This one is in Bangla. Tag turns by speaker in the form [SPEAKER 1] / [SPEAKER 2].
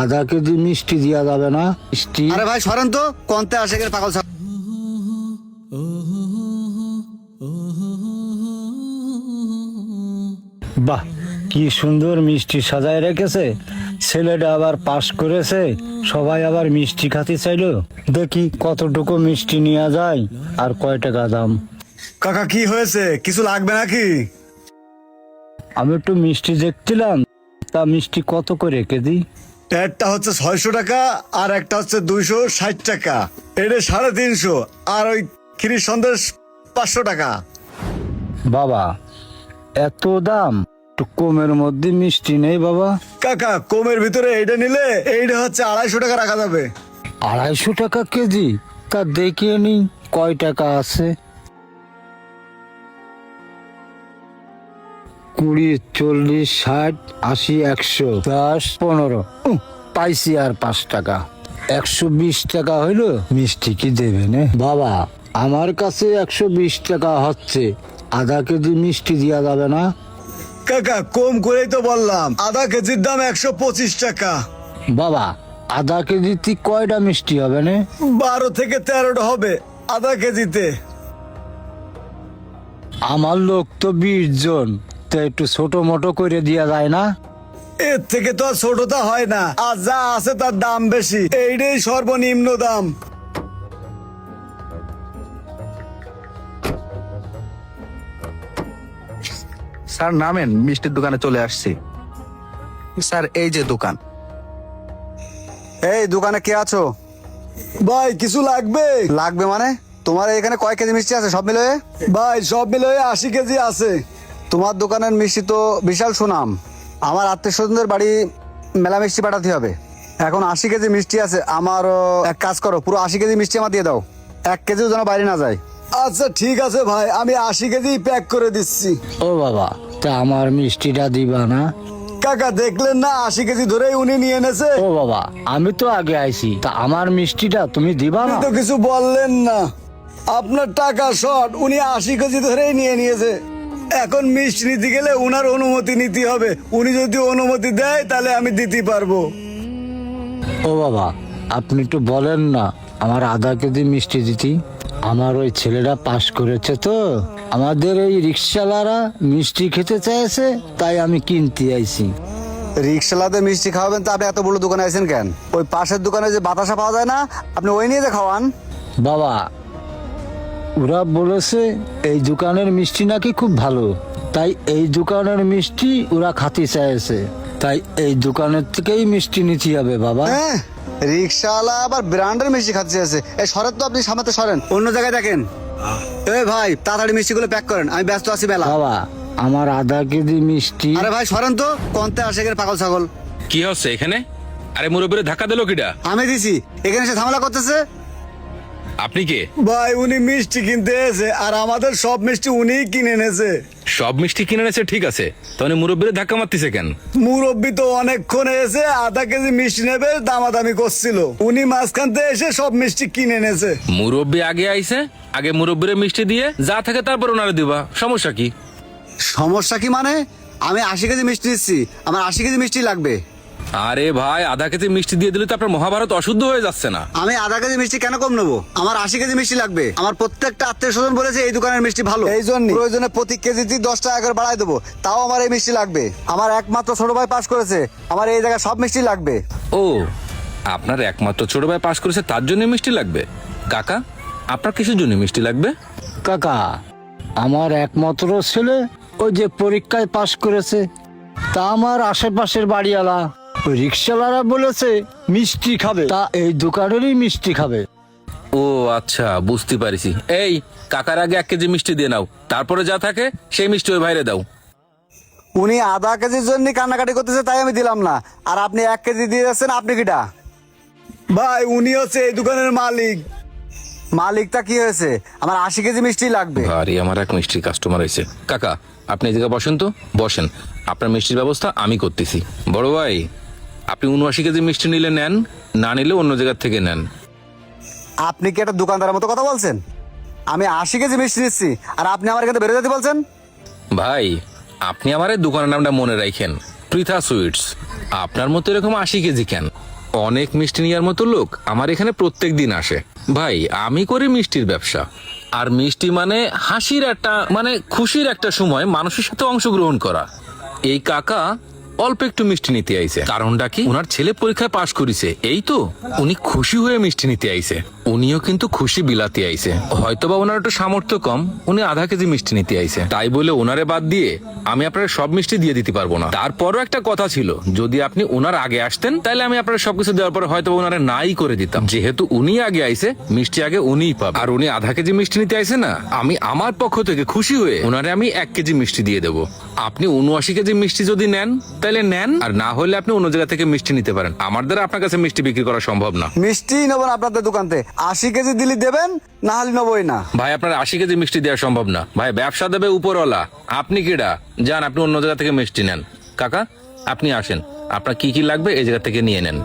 [SPEAKER 1] আধা কেজি মিষ্টি দেওয়া যাবে না? মিষ্টি?
[SPEAKER 2] আরে ভাই সরেন তো, কোনতে আশেকের পাগল ছাগল।
[SPEAKER 1] বাহ, কি সুন্দর মিষ্টি সাজায় রেখেছে। ছেলেটা আবার পাশ করেছে, সবাই আবার মিষ্টি খাতে চাইলো। দেখি কতটুকু মিষ্টি নেওয়া যায় আর কয় টাকা দাম।
[SPEAKER 3] কাকা কি হয়েছে, কিছু লাগবে নাকি?
[SPEAKER 1] আমি একটু মিষ্টি দেখছিলাম, তা মিষ্টি কত করে কেজি?
[SPEAKER 3] একটা হচ্ছে 600 টাকা আর একটা হচ্ছে 260 টাকা। এটা 350, আর ওই ক্ষীর সন্দেশ 500 টাকা।
[SPEAKER 1] বাবা এত দাম? একটু কমের মধ্যে মিষ্টি নেই বাবা?
[SPEAKER 3] কাকা কমের ভিতরে এইটা নিলে এইটা হচ্ছে 250 টাকা রাখা যাবে।
[SPEAKER 1] 250 টাকা কেজি? তা দেখিয়ে নি কয় টাকা আছে। 20, 40, 60, 80, 100, 10, 15। পাইছি আর 5 টাকা। 120 টাকা হইলো। মিষ্টি কি দেবে না বাবা? আমার কাছে 120 টাকা হচ্ছে, আধা কেজি মিষ্টি দেওয়া যাবে না?
[SPEAKER 3] কাকা কম করেই তো বললাম, আধা কেজির দাম 125 টাকা।
[SPEAKER 1] বাবা আধা কেজিতে কয়টা মিষ্টি হবে না?
[SPEAKER 3] 12 থেকে 13টা হবে আধা কেজিতে।
[SPEAKER 1] আমার লোক তো 20 জন, তো একটু ছোট মোটো করে দেওয়া যায় না?
[SPEAKER 3] এর থেকে তো আর ছোটটা হয় না, আর যা আছে তার দাম বেশি, এইটাই সর্বনিম্ন দাম।
[SPEAKER 4] স্যার নামেন, মিষ্টির দোকানে চলে আসছি। স্যার এই যে দোকান।
[SPEAKER 2] এই দোকানে কে আছো?
[SPEAKER 3] ভাই কিছু লাগবে?
[SPEAKER 2] লাগবে মানে? তোমার এখানে কয় কেজি মিষ্টি আছে সব মিলে?
[SPEAKER 3] ভাই সব মিলে 80 কেজি আছে।
[SPEAKER 2] তোমার দোকানের মিষ্টি তো বিশাল সুনাম। আমার আত্মীয় স্বজনদের বাড়ি মেলা মিষ্টি পাঠাতে হবে। এখন 80 কেজি মিষ্টি আছে আমার। এক কাজ করো, পুরো 80 কেজি মিষ্টি আমার দিয়ে দাও, 1 কেজিও যেন বাইরে না যায়।
[SPEAKER 3] আচ্ছা ঠিক আছে ভাই, আমি 80 কেজি প্যাক করে দিচ্ছি।
[SPEAKER 1] ও বাবা, তা আমার মিষ্টিটা দিবা না?
[SPEAKER 3] কাকা দেখলেন না, 80 কেজি ধরেই উনি নিয়ে এনেছে।
[SPEAKER 1] ও বাবা, আমি তো আগে আইছি, তা আমার মিষ্টিটা তুমি দিবা
[SPEAKER 3] আপনি
[SPEAKER 1] না?
[SPEAKER 3] তো কিছু বললেন না। আপনার টাকা শর্ট, উনি 80 কেজি ধরেই নিয়েছে। এখন মিষ্টি নিতে গেলে উনার অনুমতি নিতে হবে। উনি যদি অনুমতি দেয় তাহলে আমি দিতে পারবো।
[SPEAKER 1] ও বাবা, আপনি একটু বলেন না আমার আধা কেজি মিষ্টি দিতি। আমার ওই ছেলেটা পাশ করেছে, তো আমাদের এই রিক্সাওয়ালারা মিষ্টি খেতে চাইছে, তাই আমি কিনতে আইছি।
[SPEAKER 2] রিক্সালাতে মিষ্টি খাওয়াবেন তো আপনি এত বড় দোকানে আছেন কেন? ওই পাশের দোকানে যে বাতাসা পাওয়া যায় না, আপনি ওই নিয়ে যে খাওয়ান।
[SPEAKER 1] বাবা ওরা বলেছে এই দোকানের মিষ্টি নাকি খুব ভালো, তাই এই দোকানের মিষ্টি ওরা খাতে চাইছে, তাই এই দোকানের থেকেই মিষ্টি নিতে হবে বাবা।
[SPEAKER 2] হ্যাঁ, রিক্সাওয়ালা আবার ব্র্যান্ডের মিষ্টি খাচ্ছে আছে। এই সরেন তো, আপনি সামনে সরেন, অন্য জায়গায় দেখেন। এই ভাই তাড়াতাড়ি মিষ্টিগুলো প্যাক করেন, আমি ব্যস্ত আছি মেলা।
[SPEAKER 1] বাবা আমার আধা কেজি মিষ্টি।
[SPEAKER 2] আরে ভাই সরেন তো, কোনতে আশেকের পাগল ছাগল।
[SPEAKER 5] কি হচ্ছে এখানে? আরে মুরব্বীরে ধাক্কা দিল কিটা?
[SPEAKER 2] আমি দিছি, এখানে সে ঝামেলা করতেছে।
[SPEAKER 5] আপনি কে?
[SPEAKER 3] ভাই উনি মিষ্টি কিনতে এসে, আর আমাদের সব মিষ্টি উনিই কিনে এনেছে।
[SPEAKER 5] সব মিষ্টি কিনে এনেছে ঠিক আছে, তাহলে মুরব্বীরে ধাক্কা মারতেছে কেন?
[SPEAKER 3] মুরব্বি তো অনেকক্ষণ এসে আধা কেজি মিষ্টি নেবে দামাদামি করছিল, উনি মাঝখান থেকে এসে সব মিষ্টি কিনে এনেছে।
[SPEAKER 5] মুরব্বী আগে আইছে, আগে মুরব্বীরে মিষ্টি দিয়ে যা থাকে তারপর ওনারে দিবা, সমস্যা কি?
[SPEAKER 2] সমস্যা কি মানে? আমি 80 কেজি মিষ্টি দিচ্ছি, আমার 80 কেজি মিষ্টি লাগবে।
[SPEAKER 5] আরে ভাই আধা কেজি মিষ্টি দিয়ে দিলে তো আপনার মহাভারত অশুদ্ধ হয়ে যাচ্ছে না?
[SPEAKER 2] আমি আধা কেজি মিষ্টি কেন কম নেবো? আমার 80 কেজি মিষ্টি লাগবে। আমার প্রত্যেকটা আত্মীয় স্বজন বলেছে এই দোকানের মিষ্টি ভালো, এই জন্য প্রয়োজনে প্রতি কেজিতে 10 টাকা করে বাড়াই দেবো। তাও আমার এই মিষ্টি লাগবে। আমার একমাত্র ছোট ভাই পাস করেছে, আমার এই জায়গায় সব মিষ্টি লাগবে।
[SPEAKER 5] ও, আপনার একমাত্র ছোট ভাই পাশ করেছে তার জন্য মিষ্টি লাগবে? কাকা আপনার কিসের জন্য মিষ্টি লাগবে?
[SPEAKER 1] কাকা আমার একমাত্র ছেলে ওই যে পরীক্ষায় পাশ করেছে, তা আমার আশেপাশের বাড়িওয়ালা ওই রিক্সাওয়ালারা বলেছে মিষ্টি খাবে, তা এই দোকানেরই মিষ্টি খাবে।
[SPEAKER 5] ও আচ্ছা, বুঝতে পারিছি। এই কাকার আগে 1 কেজি মিষ্টি দিয়ে নাও, তারপরে যা থাকে সেই মিষ্টি ওই বাইরে দাও।
[SPEAKER 2] উনি আধা কেজির জন্য কান্নাকাটি করতেছে, তাই আমি দিলাম না। আর আপনি 1 কেজি দিয়ে যাচ্ছেন, আপনি কিটা?
[SPEAKER 3] ভাই উনি হচ্ছে এই দোকানের মালিক।
[SPEAKER 2] মালিকটা কি হয়েছে? আমার 80 কেজি মিষ্টি লাগবে।
[SPEAKER 5] আরে আমার এক মিষ্টির কাস্টমার হয়েছে। কাকা আপনি এই জায়গায় বসেন তো, বসেন। আপনার মিষ্টির ব্যবস্থা আমি করতেছি। বড় ভাই আপনি 79 কেজি মিষ্টি নিলে নেন, না নিলে অন্য জায়গার থেকে নেন।
[SPEAKER 2] আপনি কি একটা দোকানদারের মতো কথা বলছেন? আমি 80 কেজি মিষ্টি নিচ্ছি, আর আপনি আমার এখানে বেরো যেতে বলছেন?
[SPEAKER 5] ভাই আপনি আমার এই দোকানের নামটা মনে রাখেন, পৃথা সুইটস। আপনার মতো এরকম 80 কেজি কেন? অনেক মিষ্টি নেওয়ার মতো লোক আমার এখানে প্রত্যেক দিন আসে। ভাই, আমি করি মিষ্টির ব্যবসা, আর মিষ্টি মানে হাসির একটা, মানে খুশির একটা সময় মানুষের সাথে অংশগ্রহণ করা। এই কাকা অল্প একটু মিষ্টি নিতে আইছে, কারণটা কি? ওনার ছেলে পরীক্ষায় পাশ করেছে, এই তো উনি খুশি হয়ে মিষ্টি নিতে আইছে। উনিও কিন্তু খুশি বিলাতে আইছে, হয়তোবা ওনার একটু সামর্থ্য কম, উনি আধা কেজি মিষ্টি নিতে আইছে। তাই বলে ওনারে বাদ দিয়ে আমি আপনার সব মিষ্টি দিয়ে দিতে পারবো না। তারপরও একটা কথা ছিল, যদি আপনি ওনার আগে আসতেন তাহলে আমি আপনার সবকিছু দেওয়ার পরে হয়তো ওনারে নাই করে দিতাম। যেহেতু উনি আগে আইছে, মিষ্টি আগে উনিই পাবে। আর উনি আধা কেজি মিষ্টি নিতে আইছে না, আমি আমার পক্ষ থেকে খুশি হয়ে ওনারে আমি 1 কেজি মিষ্টি দিয়ে দেবো। আপনি 79 কেজি মিষ্টি যদি নেন তাহলে নেন, আর না হলে আপনি অন্য জায়গা থেকে মিষ্টি নিতে পারেন। আমার দ্বারা আপনার কাছে মিষ্টি বিক্রি করা সম্ভব না।
[SPEAKER 2] মিষ্টি নেবেন আপনাদের দোকান থেকে, 80 কেজি দিলে দেবেন, না হলে নেবই না।
[SPEAKER 5] ভাই, আপনার 80 কেজি মিষ্টি দেওয়া সম্ভব না। ভাই, ব্যবসা দেবে উপরওয়ালা, আপনি কিডা? যান, আপনি অন্য জায়গা থেকে মিষ্টি নেন। কাকা, আপনি আসেন, আপনার কি কি লাগবে এই জায়গা থেকে নিয়ে নেন।